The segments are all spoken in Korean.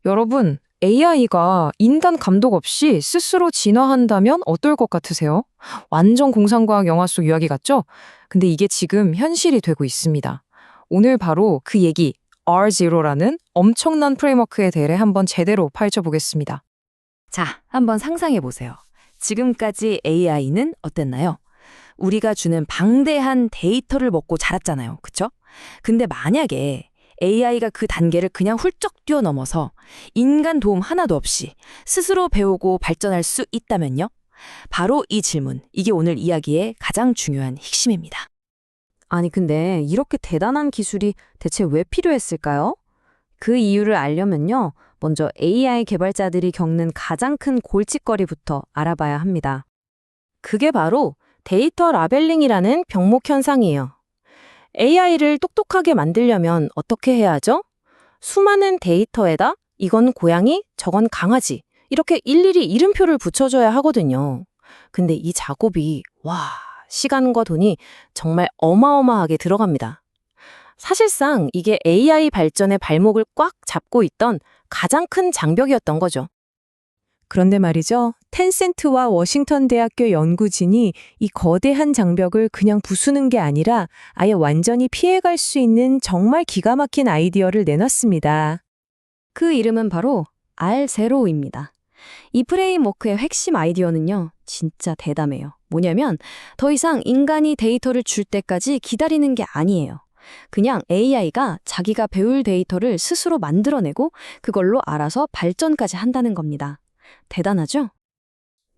여러분, AI가 인간 감독 없이 스스로 진화한다면 어떨 것 같으세요? 완전 공상과학 영화 속 이야기 같죠? 근데 이게 지금 현실이 되고 있습니다. 오늘 바로 그 얘기, R0라는 엄청난 프레임워크에 대해 한번 제대로 파헤쳐보겠습니다. 자, 한번 상상해 보세요. 지금까지 AI는 어땠나요? 우리가 주는 방대한 데이터를 먹고 자랐잖아요. 그쵸? 근데 만약에 AI가 그 단계를 그냥 훌쩍 뛰어넘어서 인간 도움 하나도 없이 스스로 배우고 발전할 수 있다면요? 바로 이 질문, 이게 오늘 이야기의 가장 중요한 핵심입니다. 아니, 근데 이렇게 대단한 기술이 대체 왜 필요했을까요? 그 이유를 알려면요, 먼저 AI 개발자들이 겪는 가장 큰 골칫거리부터 알아봐야 합니다. 그게 바로 데이터 라벨링이라는 병목 현상이에요. AI를 똑똑하게 만들려면 어떻게 해야 하죠? 수많은 데이터에다 이건 고양이, 저건 강아지, 이렇게 일일이 이름표를 붙여줘야 하거든요. 근데 이 작업이, 시간과 돈이 정말 어마어마하게 들어갑니다. 사실상 이게 AI 발전의 발목을 꽉 잡고 있던 가장 큰 장벽이었던 거죠. 그런데 말이죠. 텐센트와 워싱턴 대학교 연구진이 이 거대한 장벽을 그냥 부수는 게 아니라 아예 완전히 피해갈 수 있는 정말 기가 막힌 아이디어를 내놨습니다. 그 이름은 바로 R0입니다. 이 프레임워크의 핵심 아이디어는요, 진짜 대담해요. 뭐냐면 더 이상 인간이 데이터를 줄 때까지 기다리는 게 아니에요. 그냥 AI가 자기가 배울 데이터를 스스로 만들어내고 그걸로 알아서 발전까지 한다는 겁니다. 대단하죠?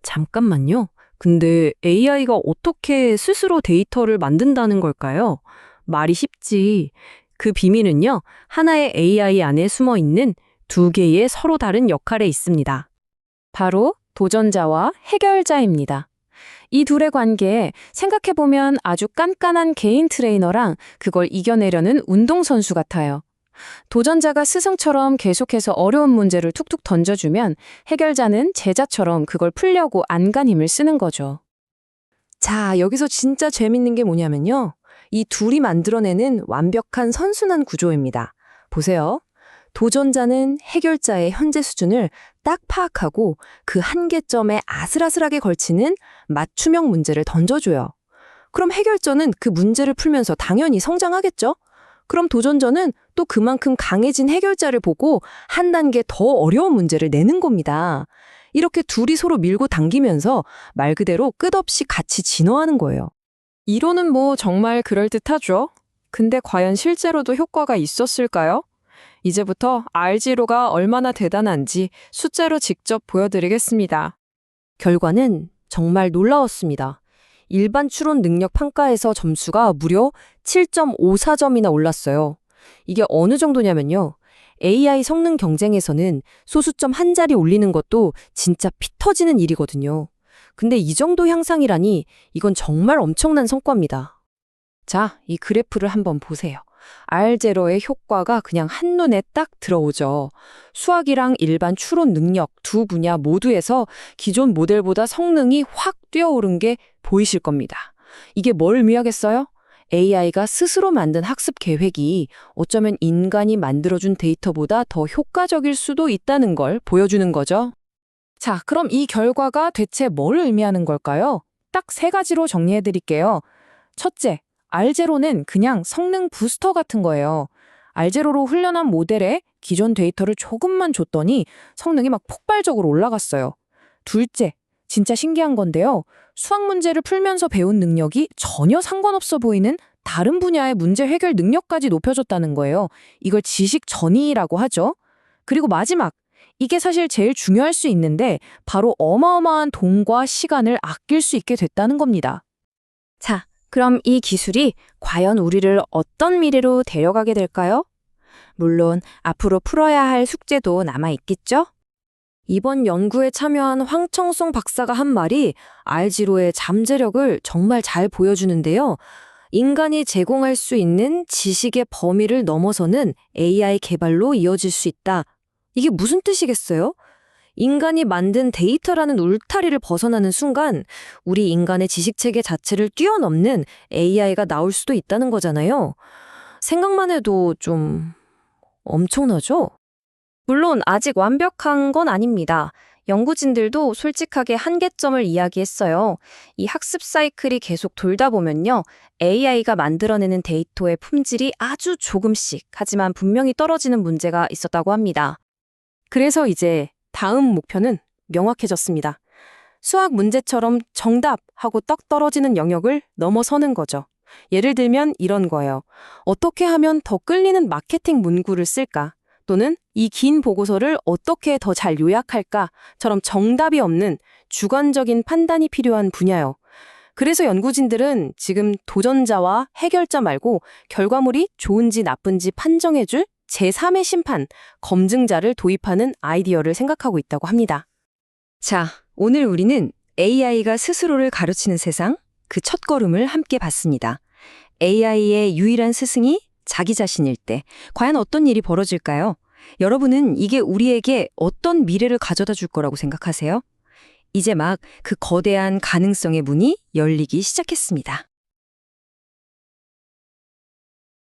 잠깐만요. 근데 AI가 어떻게 스스로 데이터를 만든다는 걸까요? 말이 쉽지. 그 비밀은요, 하나의 AI 안에 숨어 있는 두 개의 서로 다른 역할에 있습니다. 바로 도전자와 해결자입니다. 이 둘의 관계에 생각해보면 아주 깐깐한 개인 트레이너랑 그걸 이겨내려는 운동선수 같아요. 도전자가 스승처럼 계속해서 어려운 문제를 툭툭 던져주면 해결자는 제자처럼 그걸 풀려고 안간힘을 쓰는 거죠. 자, 여기서 진짜 재밌는 게 뭐냐면요. 이 둘이 만들어내는 완벽한 선순환 구조입니다. 보세요. 도전자는 해결자의 현재 수준을 딱 파악하고 그 한계점에 아슬아슬하게 걸치는 맞춤형 문제를 던져줘요. 그럼 해결자는 그 문제를 풀면서 당연히 성장하겠죠? 그럼 도전자는 또 그만큼 강해진 해결자를 보고 한 단계 더 어려운 문제를 내는 겁니다. 이렇게 둘이 서로 밀고 당기면서 말 그대로 끝없이 같이 진화하는 거예요. 이론은 뭐 정말 그럴듯하죠. 근데 과연 실제로도 효과가 있었을까요? 이제부터 R0가 얼마나 대단한지 숫자로 직접 보여드리겠습니다. 결과는 정말 놀라웠습니다. 일반 추론 능력 평가에서 점수가 무려 7.54점이나 올랐어요. 이게 어느 정도냐면요. AI 성능 경쟁에서는 소수점 한 자리 올리는 것도 진짜 피 터지는 일이거든요. 근데 이 정도 향상이라니 이건 정말 엄청난 성과입니다. 자, 이 그래프를 한번 보세요. R0의 효과가 그냥 한눈에 딱 들어오죠. 수학이랑 일반 추론 능력 두 분야 모두에서 기존 모델보다 성능이 확 뛰어오른 게 보이실 겁니다. 이게 뭘 의미하겠어요? AI가 스스로 만든 학습 계획이 어쩌면 인간이 만들어준 데이터보다 더 효과적일 수도 있다는 걸 보여주는 거죠. 자, 그럼 이 결과가 대체 뭘 의미하는 걸까요? 딱 세 가지로 정리해드릴게요. 첫째, R0는 그냥 성능 부스터 같은 거예요. R0로 훈련한 모델에 기존 데이터를 조금만 줬더니 성능이 막 폭발적으로 올라갔어요. 둘째, 진짜 신기한 건데요. 수학 문제를 풀면서 배운 능력이 전혀 상관없어 보이는 다른 분야의 문제 해결 능력까지 높여줬다는 거예요. 이걸 지식 전이라고 하죠. 그리고 마지막, 이게 사실 제일 중요할 수 있는데 바로 어마어마한 돈과 시간을 아낄 수 있게 됐다는 겁니다. 자, 그럼 이 기술이 과연 우리를 어떤 미래로 데려가게 될까요? 물론 앞으로 풀어야 할 숙제도 남아있겠죠? 이번 연구에 참여한 황청송 박사가 한 말이 R0의 잠재력을 정말 잘 보여주는데요. 인간이 제공할 수 있는 지식의 범위를 넘어서는 AI 개발로 이어질 수 있다. 이게 무슨 뜻이겠어요? 인간이 만든 데이터라는 울타리를 벗어나는 순간 우리 인간의 지식체계 자체를 뛰어넘는 AI가 나올 수도 있다는 거잖아요. 생각만 해도 좀 엄청나죠? 물론 아직 완벽한 건 아닙니다. 연구진들도 솔직하게 한계점을 이야기했어요. 이 학습 사이클이 계속 돌다 보면요. AI가 만들어내는 데이터의 품질이 아주 조금씩, 하지만 분명히 떨어지는 문제가 있었다고 합니다. 그래서 이제 다음 목표는 명확해졌습니다. 수학 문제처럼 정답 하고 떡 떨어지는 영역을 넘어서는 거죠. 예를 들면 이런 거예요. 어떻게 하면 더 끌리는 마케팅 문구를 쓸까? 또는 이 긴 보고서를 어떻게 더 잘 요약할까?처럼 정답이 없는 주관적인 판단이 필요한 분야요. 그래서 연구진들은 지금 도전자와 해결자 말고 결과물이 좋은지 나쁜지 판정해줄 제3의 심판, 검증자를 도입하는 아이디어를 생각하고 있다고 합니다. 자, 오늘 우리는 AI가 스스로를 가르치는 세상, 그 첫걸음을 함께 봤습니다. AI의 유일한 스승이 자기 자신일 때 과연 어떤 일이 벌어질까요? 여러분은 이게 우리에게 어떤 미래를 가져다 줄 거라고 생각하세요? 이제 막 그 거대한 가능성의 문이 열리기 시작했습니다.